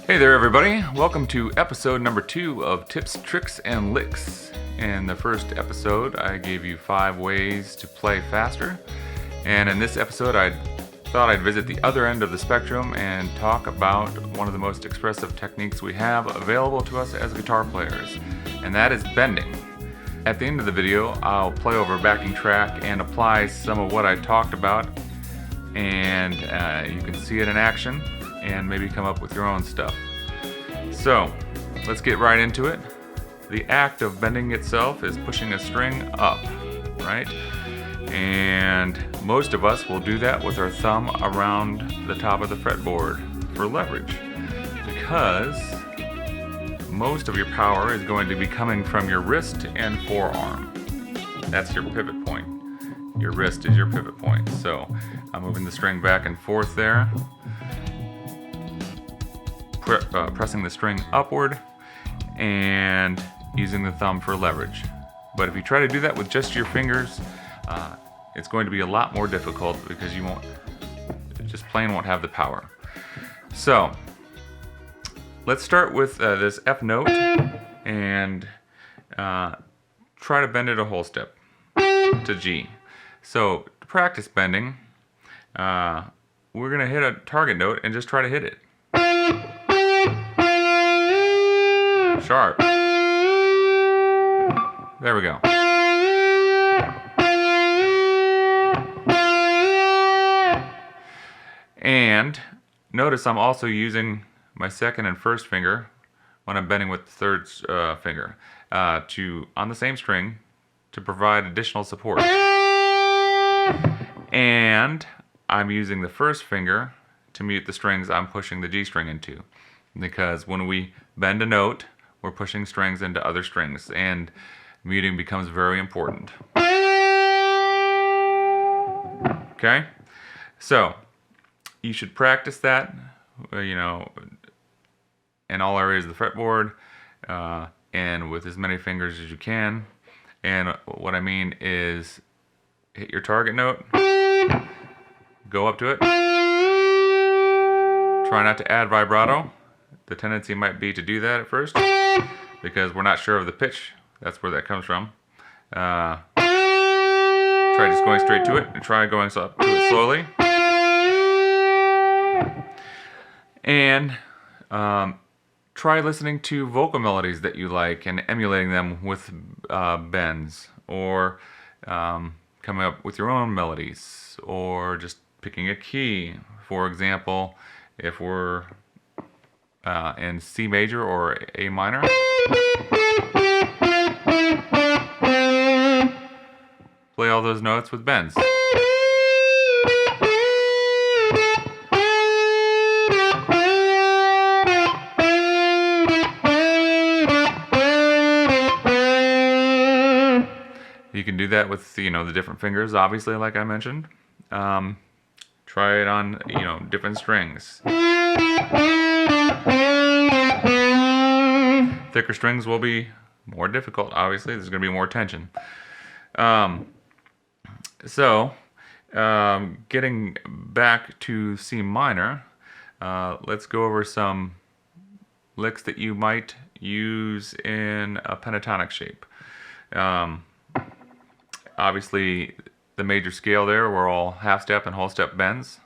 Hey there everybody, welcome to episode number 2 of Tips, Tricks, and Licks. In the first episode, I gave you 5 ways to play faster, and in this episode I thought I'd visit the other end of the spectrum and talk about one of the most expressive techniques we have available to us as guitar players, and that is bending. At the end of the video, I'll play over a backing track and apply some of what I talked about, and you can see it in action and maybe come up with your own stuff. So, let's get right into it. The act of bending itself is pushing a string up, right? And most of us will do that with our thumb around the top of the fretboard for leverage, because most of your power is going to be coming from your wrist and forearm. That's your pivot point. Your wrist is your pivot point. So, I'm moving the string back and forth there. Pressing the string upward and using the thumb for leverage. But if you try to do that with just your fingers, it's going to be a lot more difficult because you just plain won't have the power. So let's start with this F note and try to bend it a whole step to G. So to practice bending, we're going to hit a target note and just try to hit it. Sharp. There we go. And notice I'm also using my second and first finger when I'm bending with the third finger on the same string to provide additional support. And I'm using the first finger to mute the strings I'm pushing the G string into, because when we bend a note, we're pushing strings into other strings, and muting becomes very important. Okay? So, you should practice that, in all areas of the fretboard, and with as many fingers as you can. And what I mean is, hit your target note, go up to it, try not to add vibrato. The tendency might be to do that at first, because we're not sure of the pitch. That's where that comes from. Try just going straight to it, and try going up to it slowly. And try listening to vocal melodies that you like and emulating them with bends, or coming up with your own melodies, or just picking a key. For example, if we're in C major or A minor, play all those notes with bends. You can do that with the different fingers, obviously, like I mentioned. Try it on different strings. Thicker strings will be more difficult, obviously. There's going to be more tension. Getting back to C minor, let's go over some licks that you might use in a pentatonic shape. Obviously, the major scale there, we're all half step and whole step bends.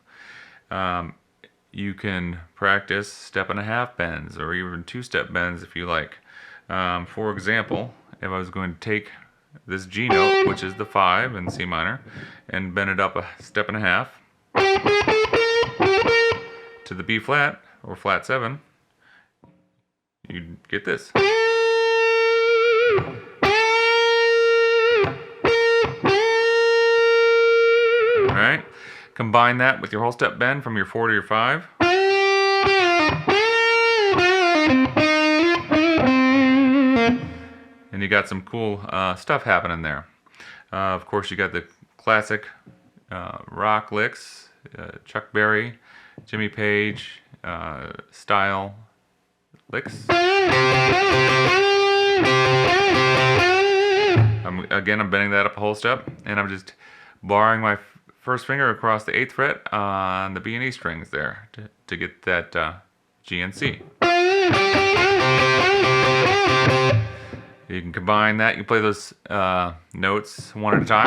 You can practice step and a half bends, or even 2-step bends if you like. For example, if I was going to take this G note, which is the 5 in C minor, and bend it up a step and a half to the B flat, or flat 7, you'd get this. Alright, combine that with your whole step bend from your 4 to your 5. And you got some cool stuff happening there. Of course, you got the classic rock licks, Chuck Berry, Jimmy Page style licks. I'm bending that up a whole step, and I'm just barring my first finger across the 8th fret on the B and E strings there to get that G and C. You can combine that. You can play those notes one at a time.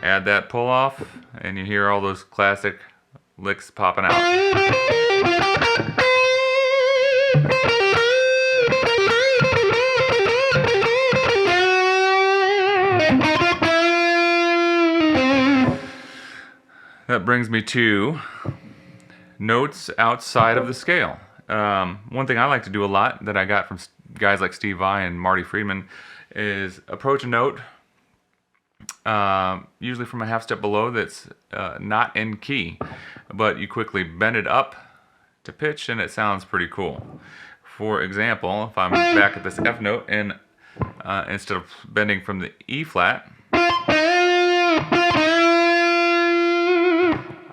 Add that pull off, and you hear all those classic licks popping out. That brings me to notes outside of the scale. One thing I like to do a lot that I got from guys like Steve Vai and Marty Friedman is approach a note, usually from a half step below that's not in key, but you quickly bend it up to pitch and it sounds pretty cool. For example, if I'm back at this F note and instead of bending from the E flat,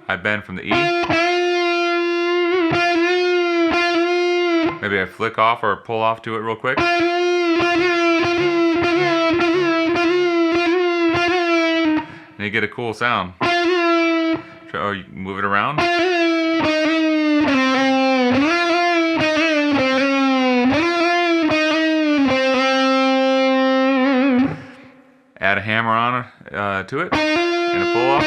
I bend from the E. Maybe I flick off or pull off to it real quick. And you get a cool sound. Or you move it around. Add a hammer on to it and a pull off.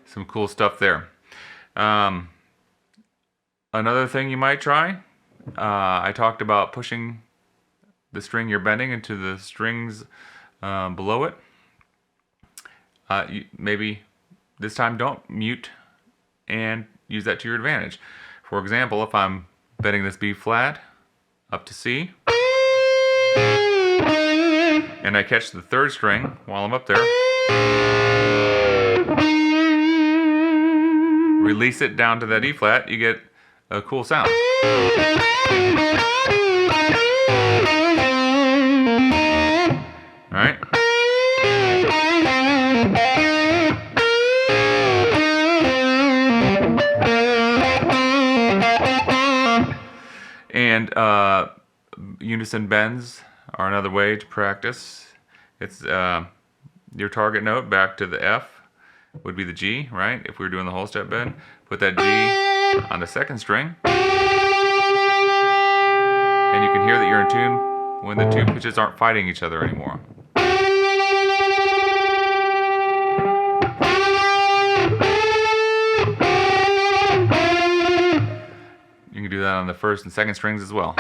Some cool stuff there. Another thing you might try, I talked about pushing the string you're bending into the strings below it. Maybe this time don't mute and use that to your advantage. For example, if I'm bending this B flat up to C, and I catch the third string while I'm up there, release it down to that E flat, you get a cool sound. All right? And unison bends are another way to practice. It's your target note back to the F would be the G, right? If we were doing the whole step bend, put that G on the second string, and you can hear that you're in tune when the two pitches aren't fighting each other anymore. You can do that on the first and second strings as well.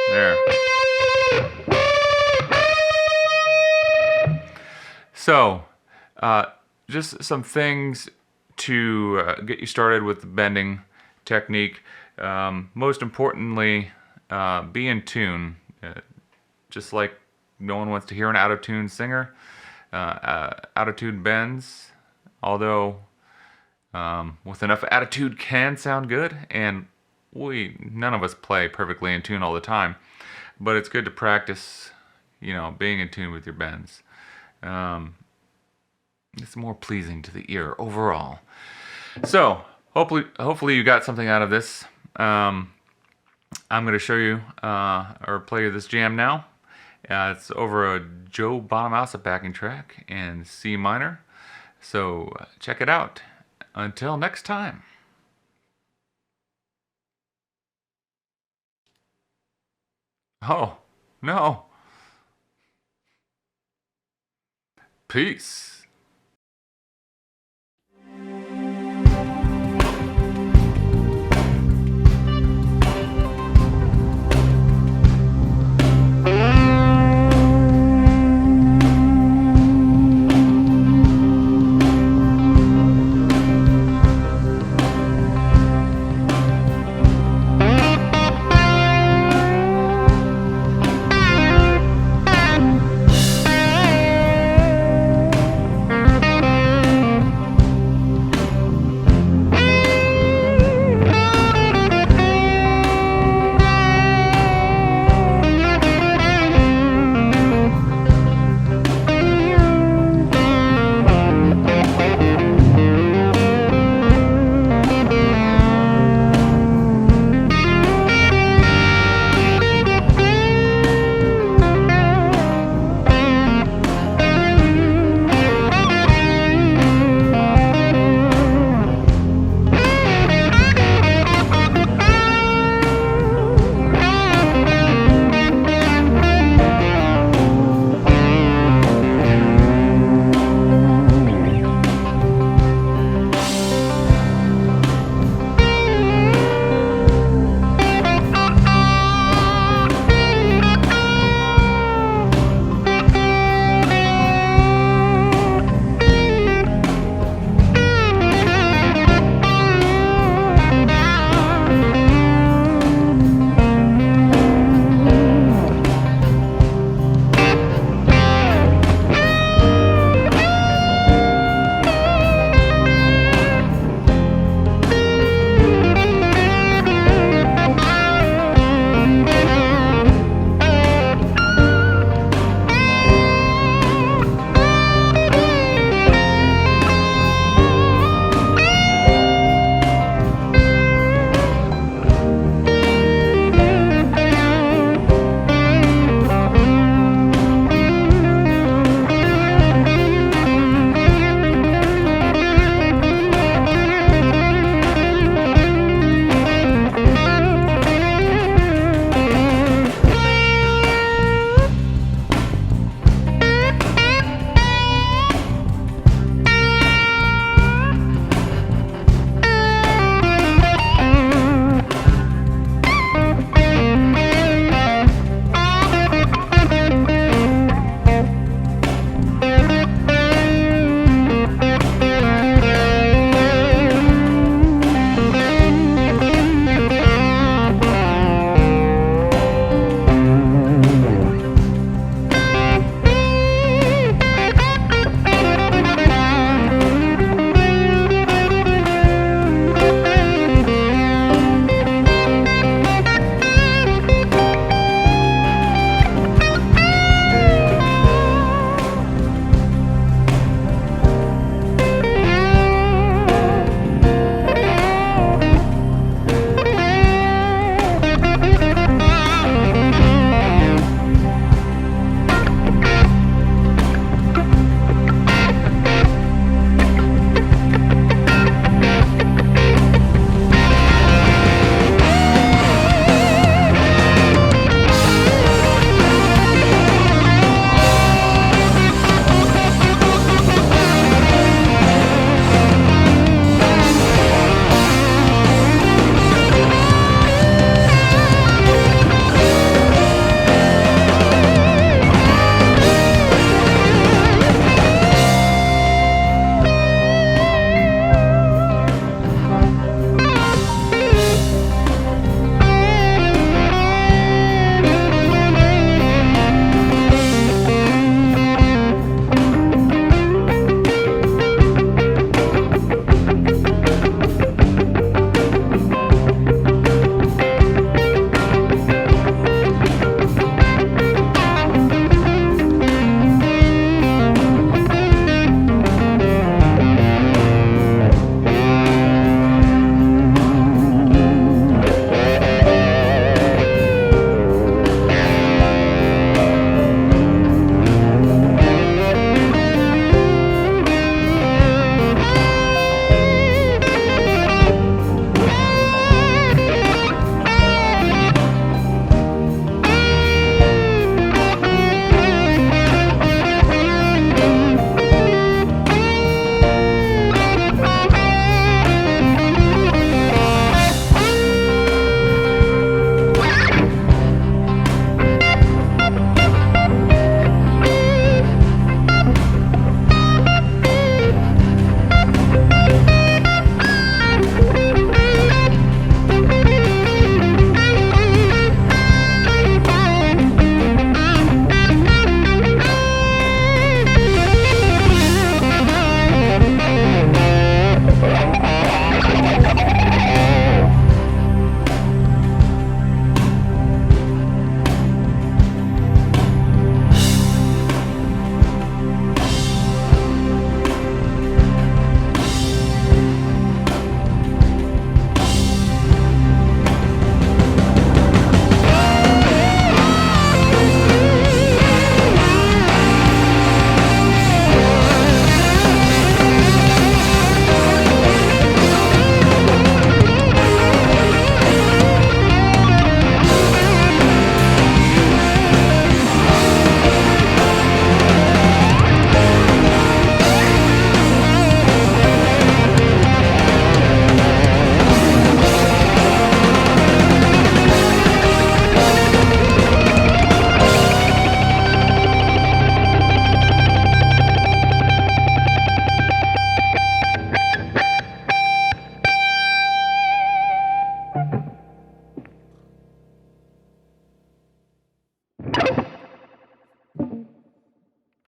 There. So, just some things to get you started with the bending technique. Most importantly, be in tune. Just like no one wants to hear an out-of-tune singer, out-of-tune bends, although with enough attitude can sound good, and none of us play perfectly in tune all the time, but it's good to practice, being in tune with your bends. It's more pleasing to the ear overall. So hopefully you got something out of this. I'm going to show you or play you this jam now. It's over a Joe Bonamassa backing track in C minor. So check it out. Until next time. Oh, no. Peace.